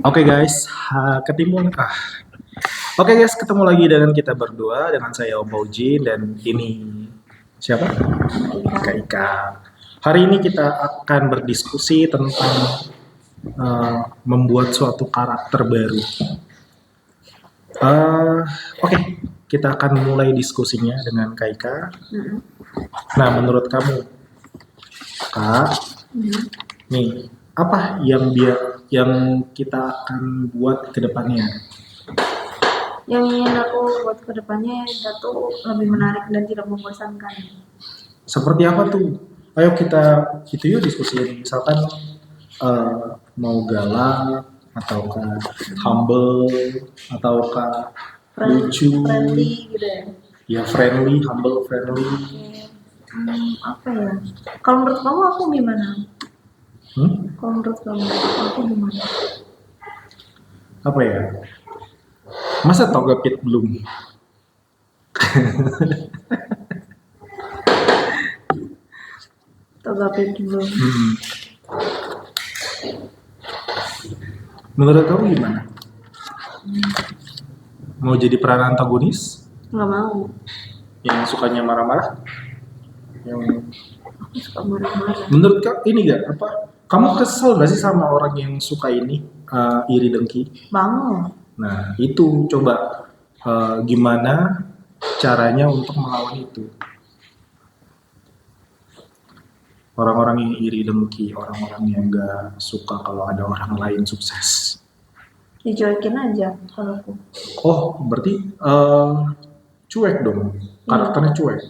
Oke guys, Oke guys, ketemu lagi dengan kita berdua, dengan saya Om Faujin dan ini siapa? Kak Ika. Hari ini kita akan berdiskusi tentang membuat suatu karakter baru. Oke, kita akan mulai diskusinya dengan Kak Ika. Nah, menurut kamu, Kak, nih apa yang kita akan buat ke depannya? Yang ingin aku buat ke depannya itu lebih menarik dan tidak membosankan. Seperti apa tuh? Ayo kita yuk diskusiin. Misalkan mau galak ataukah humble ataukah lucu, friendly gitu ya. Ya friendly, humble, friendly. Apa ya? Kalau menurut kamu aku gimana? Kalau menurut kamu aku gimana? Apa ya? Masa Toga Pit belum? Toga Pit belum. Menurut kamu gimana? Mau jadi peran antagonis? Nggak mau. Yang sukanya marah-marah? Yang Aku suka marah-marah. menurut kamu ini gak apa? Kamu kesel gak sih sama orang yang suka ini iri dengki? Banget. Nah itu coba gimana caranya untuk melawan itu? Orang-orang yang iri dengki, orang-orang yang gak suka kalau ada orang lain sukses. Dicuekin aja kalau aku. Oh berarti cuek dong, karakternya cuek.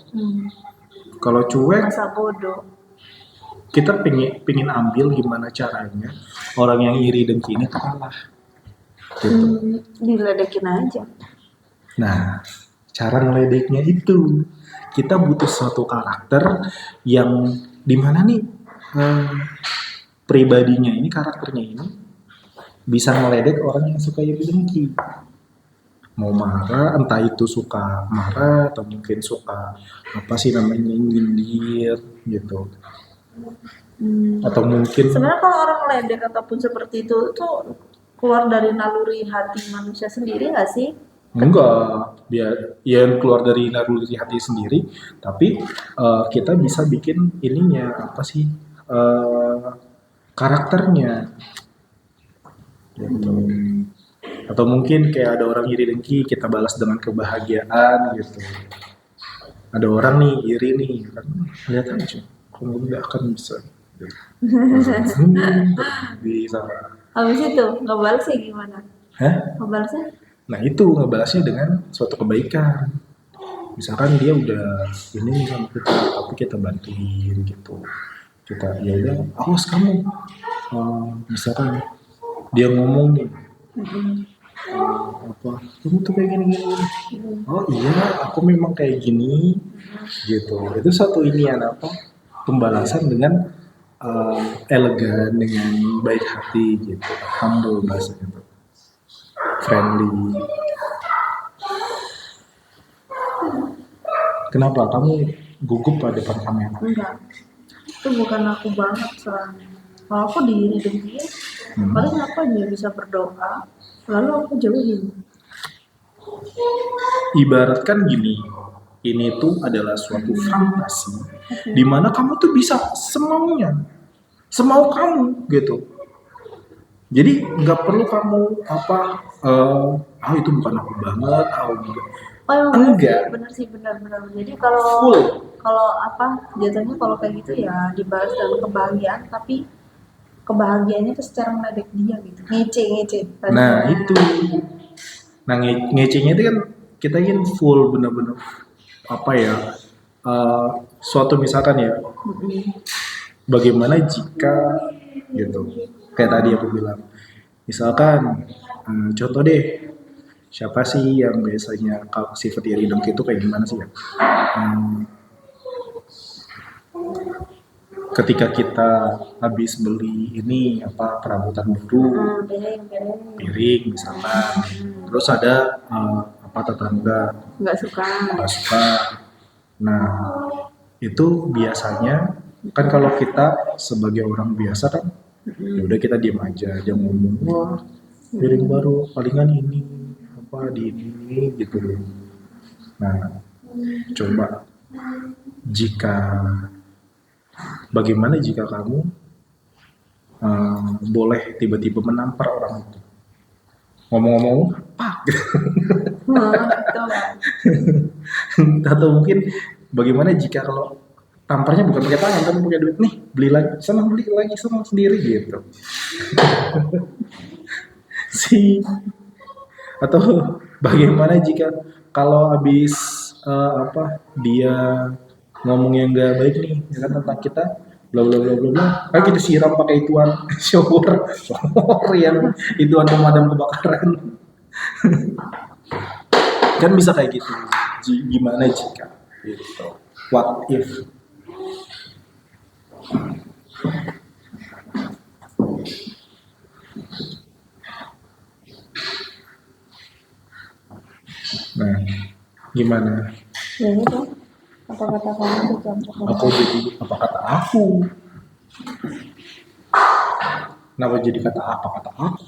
Kalau cuek, masa bodoh. kita pengen ambil gimana caranya orang yang iri dengki ini kalah. Gitu. Diledekin aja. Nah, cara ngeledeknya itu kita butuh suatu karakter yang dimana nih pribadinya ini, karakternya ini bisa ngeledek orang yang suka iri dengki. Mau marah, entah itu suka marah atau mungkin suka apa sih namanya nyindir gitu. Atau mungkin sebenarnya kalau orang ledek ataupun seperti itu tuh keluar dari naluri hati manusia sendiri nggak sih? Enggak, dia yang keluar dari naluri hati sendiri, tapi kita bisa bikin ininya apa sih karakternya gitu. Atau mungkin kayak ada orang iri dengki, kita balas dengan kebahagiaan gitu. Ada orang nih iri nih, kan lihat aja, kamu nggak akan bisa. Bisa. Habis itu ngebalasnya gimana? Ngebalasnya? Nah itu ngebalasnya dengan suatu kebaikan. Misalkan dia udah ini sama kita, tapi kita bantuin gitu. Kita ya udah, awas kamu. Misalkan dia ngomong nih, apa? Kamu tuh kayak gini. Oh iya, aku memang kayak gini, gitu. Itu satu inian apa? Pembalasan dengan elegan, dengan baik hati gitu, humble bahasanya tuh, friendly. Kenapa kamu gugup pada depan kamera? Enggak, itu bukan aku banget soalnya. Kalau aku diri dengki, paling aku aja bisa berdoa, lalu aku jauhin. Ibaratkan gini, ini tuh adalah suatu fantasi di mana kamu tuh bisa semaunya, semau kamu gitu. Jadi nggak perlu kamu apa, itu bukan aku banget, enggak. Bener sih, benar. Jadi kalau apa jatuhnya kalau kayak gitu ya dibalas dengan kebahagiaan, tapi kebahagiaannya itu secara meledek dia gitu, ngece. Nah itu, nah ngecenya itu kan kita ingin full bener-bener apa ya, suatu misalkan ya, bagaimana jika gitu, kayak tadi aku bilang, misalkan contoh deh, siapa sih yang biasanya kalau sifat iri dengki itu kayak gimana sih ya? Ketika kita habis beli ini apa perabotan baru, piring misalkan, terus ada apa tetangga nggak suka. Nah itu biasanya kan kalau kita sebagai orang biasa kan Ya udah kita diem aja, dia ngomong, wah piring baru palingan ini apa di ini gitu loh. Nah, coba jika bagaimana jika kamu boleh tiba-tiba menampar orang itu, ngomong-ngomong pak Gitu kan. atau mungkin bagaimana jika kalau tamparnya bukan pakai tangan tapi pakai duit, nih beli lagi sama sendiri gitu si atau bagaimana jika kalau habis apa dia ngomong yang nggak baik nih ya kan tentang kita bla bla bla bla bla kan kita siram pakai ituan shower yang ituan pemadam kebakaran kan bisa kayak gitu. Gimana jika gitu, what if. Nah, gimana? Ya itu apa kata kamu tuh Aku jadi apa kata aku? Kenapa jadi kata apa kata aku?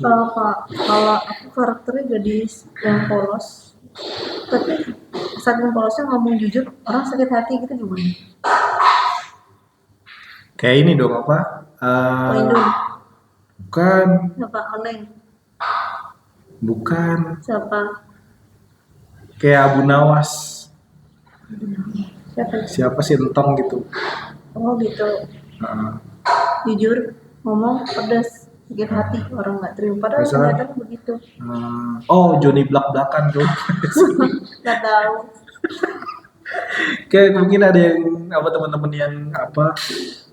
kalau aku karakternya gadis yang polos, tapi saking polosnya ngomong jujur orang sakit hati gitu gimana? Kayak ini dong apa? Lindung Bukan, siapa? Oneng bukan. siapa? Kayak Abu Nawas. Siapa? Siapa sih entong gitu? Oh gitu, Heeh. jujur ngomong pedas sakit hati orang nggak terima padahal Misalnya? ternyata begitu. Oh, Johnny Blak-Blakan tuh. Nggak tahu. Kayak mungkin ada yang apa teman-teman yang apa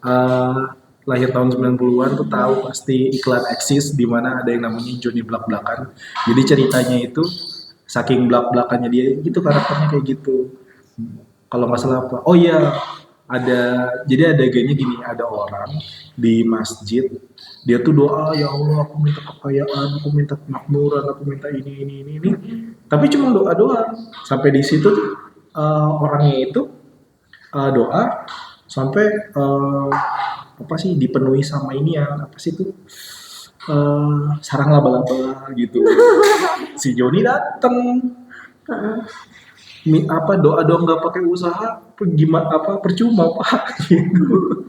eh, lahir tahun 90-an tuh tahu pasti iklan eksis di mana ada yang namanya Johnny Blak-Blakan. Jadi ceritanya itu saking blak-blakannya dia gitu karakternya kayak gitu. Kalau nggak salah apa? Oh iya, jadi adegannya gini, ada orang di masjid, dia tuh doa ya Allah aku minta kekayaan, aku minta kemakmuran, aku minta ini. Tapi cuma doa doang. Sampai di situ tuh orangnya itu doa sampai apa sih dipenuhi sama ini ya apa sih itu sarang laba-laba gitu. Si Joni dateng apa doa doang nggak pakai usaha gimana apa percuma pak gitu.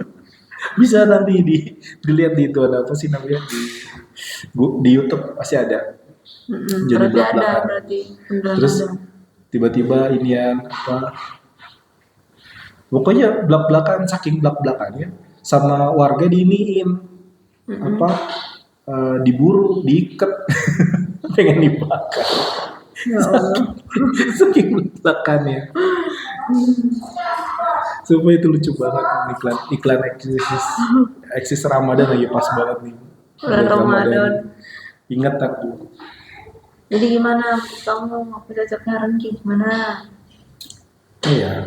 Bisa nanti dilihat di itu ada apa sih namanya di YouTube pasti ada. Jadi Berarti ada belak-belakan. berarti beneran Terus ada. tiba-tiba ini ya apa pokoknya belak-belakan saking belak-belakannya sama warga diiniin apa diburu diikat pengen dibakar Ya Allah. saking belak-belakannya. Sumpah itu lucu banget iklan eksis Ramadan lagi pas banget nih. Bulan Ramadan. Ingat aku. Jadi gimana kamu aku cocoknya Rengki gimana? Iya.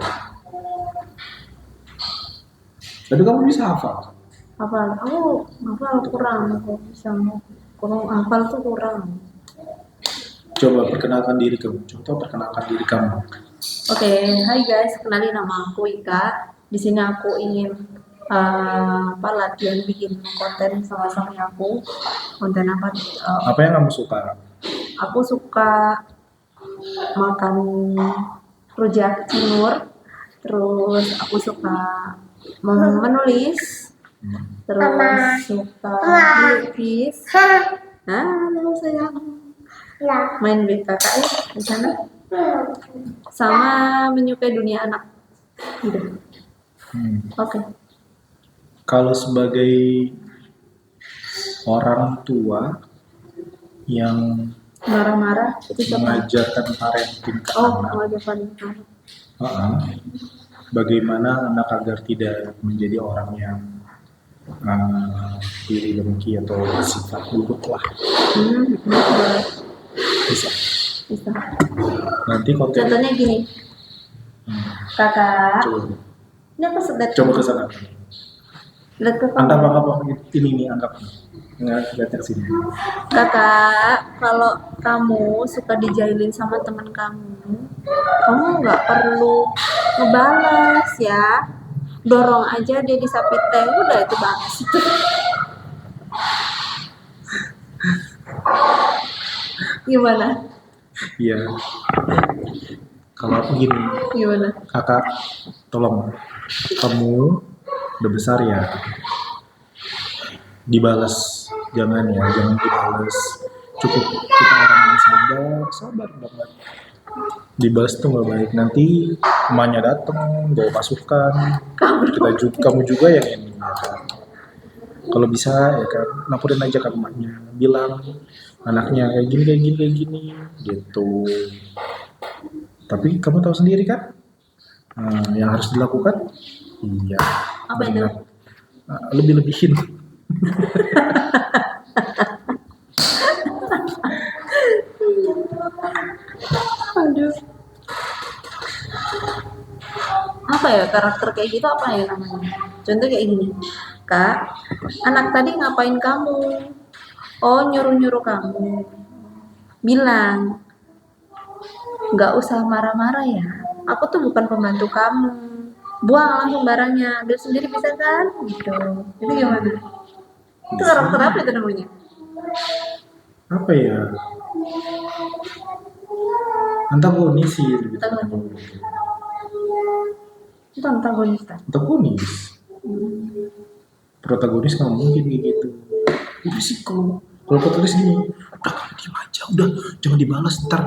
Tapi kamu bisa hafal. Hafal hafal kurang aku bisa kurang hafal tuh kurang. Coba perkenalkan diri kamu. Contoh perkenalkan diri kamu. Oke, hai guys, kenalin nama aku Ika. Di sini aku ingin latihan bikin konten sama suami aku. Konten apa? Apa yang kamu suka? Aku suka makan rujak cingur. Terus aku suka menulis. Terus suka melukis. Halo sayang. Main BKK ya di sana. Sama menyukai dunia anak. Gitu. Oke. Kalau sebagai orang tua yang Marah-marah itu siapa? mengajarkan parenting ke Oh, anak, mengajarkan. bagaimana anak agar tidak menjadi orang yang iri dengki atau sifat buruk lah. Boleh. Bisa. Bisa. Nanti konten. Contohnya gini. Kakak, Coba. ini aku sedang Coba ke sana. lihat ke Anggap kamu. ini nih anggap. Lihat ke sini. Kakak, kalau kamu suka dijailin sama teman kamu nggak perlu ngebalas ya. Dorong aja dia di sapi teh, udah itu balas. Gimana? Iya. Kalau aku gini, Gimana? kakak, tolong, kamu udah besar ya, dibalas, jangan dibalas. Cukup kita orang yang sabar banget. Dibalas tuh nggak baik. Nanti emaknya dateng, bawa pasukan. Kamu juga yang ini, ya kan? Kalau bisa ya kan, laporin aja ke emaknya, bilang anaknya kayak gini, gitu. Tapi kamu tahu sendiri kan, yang harus dilakukan, iya, Apa itu? benar. Lebih-lebihin. Aduh. Apa ya karakter kayak gitu apa ya namanya? Contoh kayak gini. Kak, anak tadi ngapain kamu? Oh, nyuruh-nyuruh kamu. Bilang, nggak usah marah-marah ya. Aku tuh bukan pembantu kamu. Buang langsung barangnya, ambil sendiri bisa kan? Gitu. Itu gimana? Itu karakter apa itu namanya? Apa ya? Antagonis sih, lebih Antagonis. Itu antagonis kan? antagonis. Protagonis nggak mungkin kayak gitu. Udah sih, kalau protagonis gini, udah kamu diem aja, udah jangan dibalas, ntar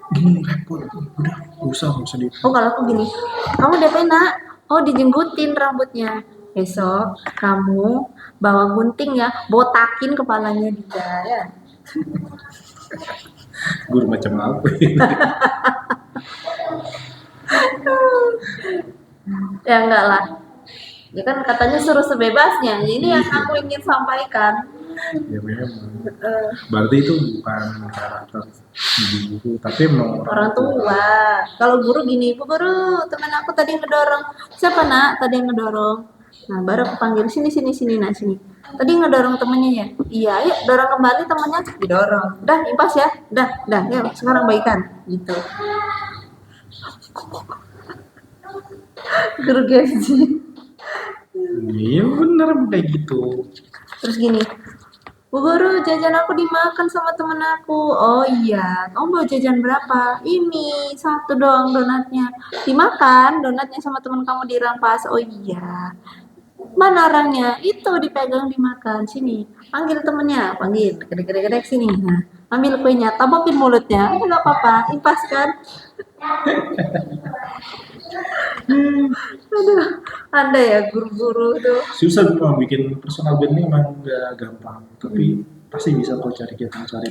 gini repot. Udah nggak usah di. Oh, kalau aku gini, kamu DP nak? Oh, dijenggutin rambutnya. Besok kamu bawa gunting ya, botakin kepalanya dia ya. Guru macam apa ini? Ya enggak lah. Ya kan katanya suruh sebebasnya. Ini yang aku ingin sampaikan. Ya memang. Eh, Berarti itu bukan karakter guru, tapi emang orang tua. Kalau guru gini, Bu Guru, teman aku tadi yang ngedorong. Siapa nak? Tadi yang ngedorong. Nah, baru aku panggil sini sini sini nah sini. Tadi ngedorong temennya ya. Iya, ayo dorong kembali temennya didorong. Dah, impas ya. Dah, ya sekarang baikan gitu. Guru Genji. iya bener kayak gitu. Terus gini, Bu Guru, jajan aku dimakan sama temen aku. Oh iya, kamu mau jajan berapa? Ini, satu doang donatnya. Dimakan, donatnya sama temen kamu dirampas. Oh iya. Mana orangnya? Itu dipegang dimakan. Sini, panggil temennya. Panggil, gede-gede sini. Nah, ambil kuenya, tabokin mulutnya. Enggak apa-apa, impas kan? Aduh, ada ya guru-guru tuh. Susah memang bikin personal branding, emang gak gampang, tapi pasti bisa kok cari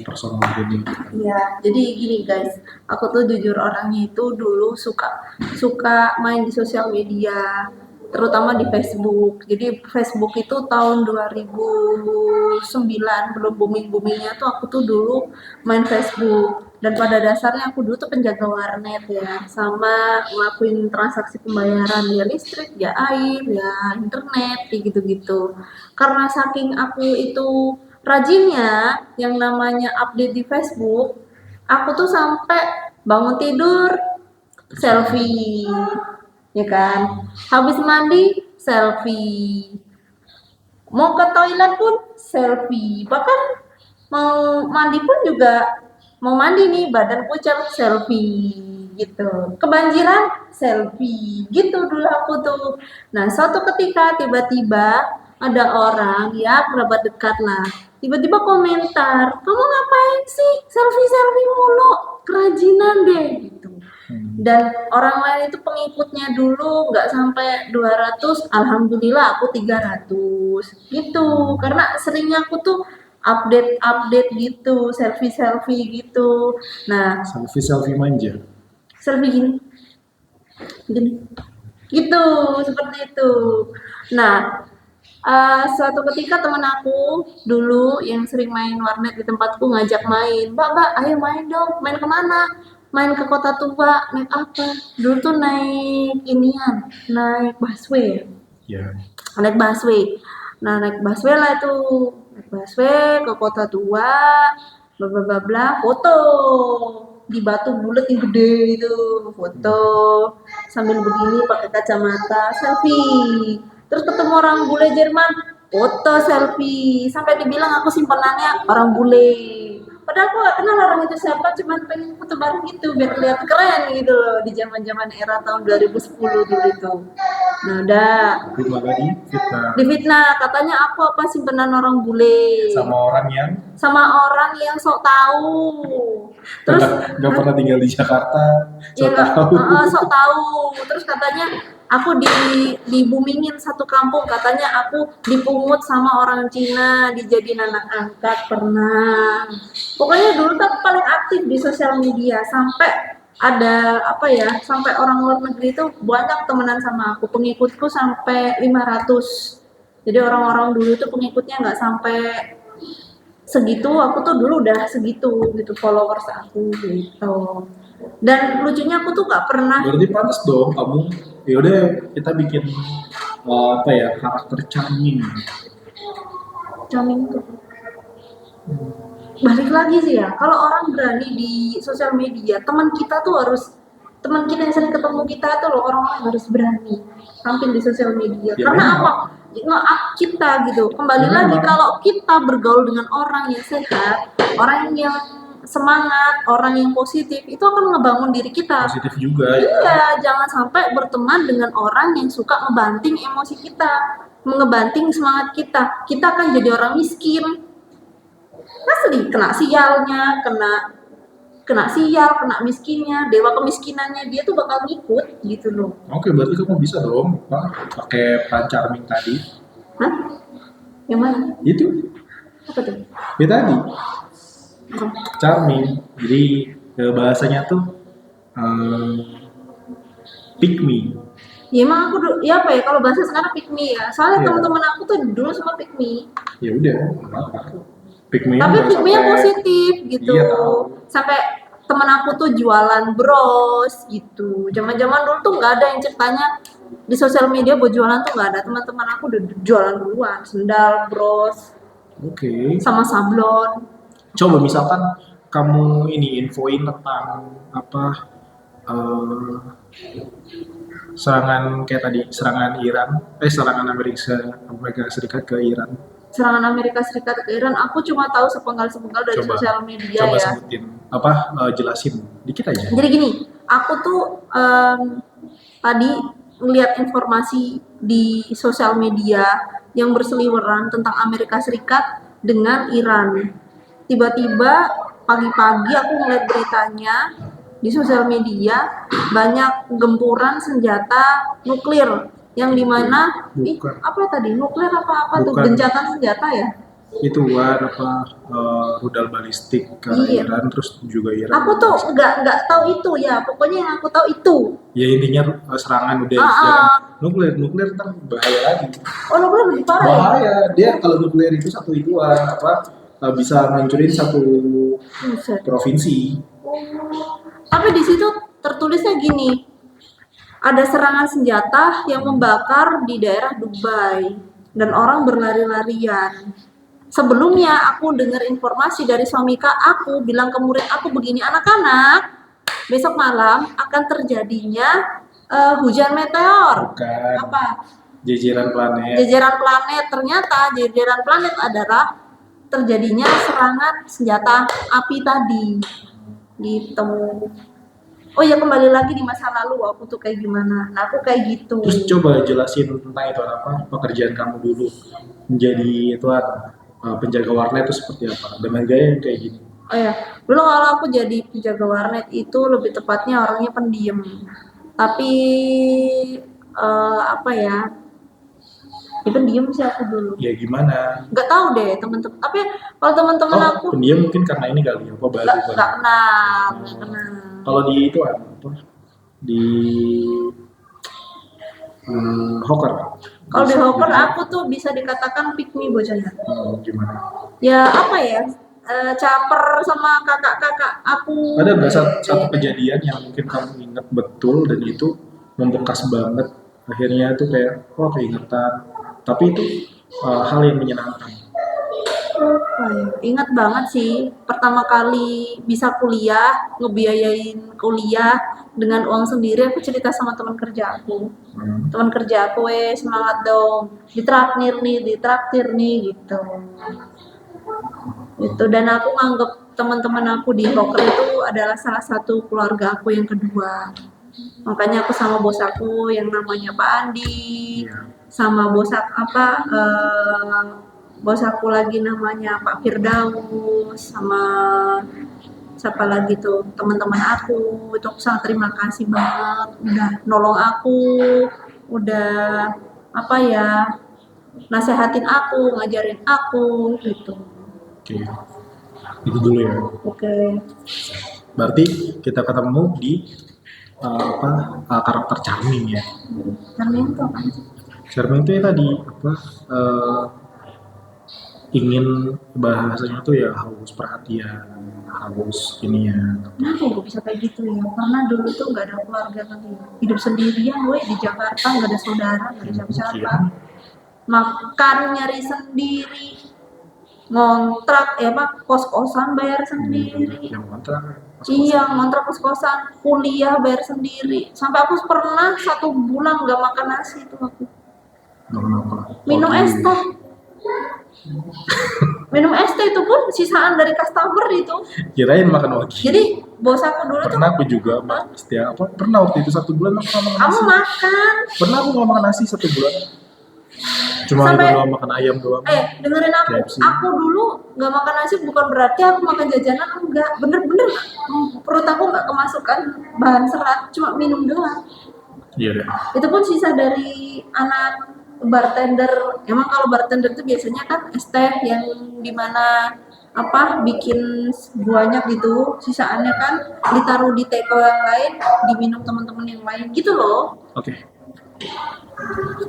personal branding. Iya, jadi gini guys, aku tuh jujur orangnya itu dulu suka suka main di sosial media, terutama di Facebook. Jadi Facebook itu tahun 2009 belum booming-boomingnya tuh aku tuh dulu main Facebook. Dan pada dasarnya aku dulu tuh penjaga warnet ya, sama ngelakuin transaksi pembayaran ya listrik, ya air, ya internet, kayak gitu-gitu. Karena saking aku itu rajinnya yang namanya update di Facebook, aku tuh sampai bangun tidur selfie, ya kan? Habis mandi selfie, mau ke toilet pun selfie, bahkan mau mandi pun juga mau mandi nih badan pucat selfie gitu, kebanjiran selfie gitu dulu aku tuh. Nah, suatu ketika tiba-tiba ada orang ya kerabat dekat lah, tiba-tiba komentar, kamu ngapain sih selfie selfie mulu, kerajinan deh gitu. Dan orang lain itu pengikutnya dulu nggak sampai 200, alhamdulillah aku 300 gitu, karena seringnya aku tuh update gitu, selfie gitu. Nah, Selfie manja. selfie gini gitu, seperti itu. Nah, suatu ketika teman aku dulu yang sering main warnet di tempatku ngajak main, mbak ayo main dong, main kemana? Main ke Kota Tua. Naik apa? Dulu tuh naik inian, naik busway, Ya. naik busway. Nah, naik busway lah itu, naik busway ke Kota Tua, bla bla bla bla, foto di batu bulat yang gede itu, foto sambil begini pakai kacamata, selfie. Terus ketemu orang bule Jerman, foto selfie, sampai dibilang aku simpenannya orang bule. Padahal aku gak kenal orang itu siapa, cuman pengen foto bareng gitu biar kelihatan keren gitu loh di zaman-zaman era tahun 2010 dulu itu. Nah, udah Tapi malah di fitnah difitnah katanya aku apa simpenan orang bule sama orang yang sama orang yang sok tahu. Terus nggak pernah tinggal di Jakarta, so ya nggak tahu. sok tahu. Terus katanya aku dibumingin satu kampung, katanya aku dipungut sama orang Cina, dijadiin anak angkat pernah. Pokoknya dulu tuh aku paling aktif di sosial media sampai ada apa ya, sampai orang luar negeri itu banyak temenan sama aku, pengikutku sampai 500. Jadi orang-orang dulu tuh pengikutnya nggak sampai segitu, aku tuh dulu udah segitu gitu followers aku gitu. Dan lucunya aku tuh nggak pernah Berarti pantas dong kamu. Ya udah kita bikin apa ya, karakter charming. coming tuh. Balik lagi sih ya, kalau orang berani di sosial media, teman kita yang sering ketemu kita tuh loh, orang-orang harus berani tampil di sosial media. Ya, Karena memang. apa? Nge-up kita gitu. Kembali Ya, lagi memang. kalau kita bergaul dengan orang yang sehat, orang yang semangat, orang yang positif, itu akan ngebangun diri kita. Positif juga ya. Iya, jangan sampai berteman dengan orang yang suka ngebanting emosi kita, mengebanting semangat kita. Kita akan jadi orang miskin. Asli, kena sialnya, kena sial, kena miskinnya, dewa kemiskinannya dia tuh bakal ngikut gitu loh. Oke, berarti kamu bisa dong pakai peran charming tadi. Hah? Yang mana? Itu Apa tuh? ya tadi charming. Jadi bahasanya tuh pick me. Ya emang aku ya apa ya, kalau bahasa sekarang pick me ya. Soalnya Iya. teman-teman aku tuh dulu semua pick me. Ya udah, nggak apa-apa. Pick me Tapi nggak pick me yang sampai- positif gitu. Iya, tahu. Sampai temen aku tuh jualan bros gitu. Zaman-zaman dulu tuh nggak ada yang ceritanya di sosial media buat jualan tuh nggak ada. Teman-teman aku udah jualan duluan, sendal, bros, Oke. sama sablon. Coba misalkan kamu ini infoin tentang apa eh, serangan kayak tadi, serangan Amerika Serikat ke Iran. Serangan Amerika Serikat ke Iran, aku cuma tahu sepenggal-sepenggal dari Coba. sosial media Coba ya. sebutin jelasin dikit aja. Jadi gini, aku tuh tadi ngeliat informasi di sosial media yang berseliweran tentang Amerika Serikat dengan Iran. Tiba-tiba pagi-pagi aku ngeliat beritanya di sosial media banyak gempuran senjata nuklir yang dimana Bukan. apa tadi nuklir apa tuh, Bukan. gencatan senjata ya. Itu kan rudal balistik ke Iya. Iran, terus juga Iran. Aku tuh nggak tahu itu ya, pokoknya yang aku tahu itu. Ya intinya serangan udah Ah, jangan ah. nuklir kan bahaya lagi. Oh nuklir lebih parah ya? Bahaya. Dia kalau nuklir itu satu ituan bisa ngancurin satu Buset. provinsi. Tapi di situ tertulisnya gini, ada serangan senjata yang membakar di daerah Dubai dan orang berlari-larian. Sebelumnya aku dengar informasi dari suami kak aku bilang ke murid aku begini, anak-anak besok malam akan terjadinya hujan meteor. Bukan. Apa? Jajaran planet. Jajaran planet. Ternyata jajaran planet adalah terjadinya serangan senjata api tadi. Gitu. Oh ya, kembali lagi di masa lalu aku tuh kayak gimana. Nah aku kayak gitu. Terus coba jelasin tentang itu apa pekerjaan kamu dulu menjadi penjaga warnet itu seperti apa dengan gaya yang kayak gini. Oh ya, dulu kalau aku jadi penjaga warnet itu lebih tepatnya orangnya pendiam. Tapi apa ya? Ya pendiam sih aku dulu. Ya gimana? Nggak tahu deh teman-teman. Tapi kalau teman-teman aku pendiam mungkin karena ini kali apa baru nggak kan. kenal. Kalau di itu di Hoker. Kalau di Hopper aku tuh bisa dikatakan pick me bocahnya. Gimana? Ya apa ya? Caper sama kakak-kakak aku. Ada nggak satu kejadian yang mungkin kamu ingat betul dan itu membekas banget, akhirnya tuh kayak keingetan, tapi itu hal yang menyenangkan. Apa ya? Ingat banget sih pertama kali bisa kuliah, ngebiayain kuliah dengan uang sendiri. Aku cerita sama teman kerja aku. Teman kerja aku, semangat dong, ditraktir nih gitu. Itu, dan aku nganggep teman-teman aku di broker itu adalah salah satu keluarga aku yang kedua. Makanya aku sama bos aku yang namanya Pak Andi, Iya. sama bos aku lagi namanya Pak Firdaus, sama siapa lagi tuh teman-teman aku. Itu aku sangat terima kasih banget udah nolong aku, udah apa ya, nasehatin aku, ngajarin aku gitu. Oke, itu dulu ya. Oke. Berarti kita ketemu di karakter charming ya. Charming tuh apa sih? Charming itu ya tadi apa ingin bahasanya tuh ya haus perhatian, haus ini ya. Kenapa gue bisa kayak gitu ya? Karena dulu tuh nggak ada keluarga kali ya. Hidup sendirian gue di Jakarta, nggak ada saudara, nggak ada siapa-siapa. Makan nyari sendiri, ngontrak ya pak, kos-kosan bayar sendiri. Yang kontrak. Iya, ngontrak kos-kosan, kuliah bayar sendiri. Sampai aku pernah 1 bulan nggak makan nasi itu aku. Nggak kenapa. Minum es teh. Minum es teh itu pun sisaan dari customer itu. Kirain makan wagi. Jadi bos aku dulu tuh, Pernah aku juga setiap pernah waktu itu 1 bulan aku nggak makan kamu nasi. makan. Pernah aku nggak makan nasi 1 bulan. Cuma Sampai- itu doang, makan ayam doang. Dengerin aku. KFC. Aku dulu nggak makan nasi bukan berarti aku makan jajanan, enggak. Bener-bener perut aku nggak kemasukan bahan serat, cuma minum doang. Iya deh. Itu pun sisa dari anak bartender. Emang kalau bartender itu biasanya kan es teh yang dimana bikin banyak gitu, sisaannya kan ditaruh di teko yang lain, diminum teman-teman yang lain gitu loh. Oke.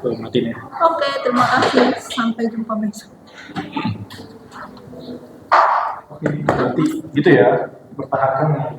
Tuh, matiin ya. Oke, terima kasih, sampai jumpa besok. Oke, berarti gitu ya. Pertahankan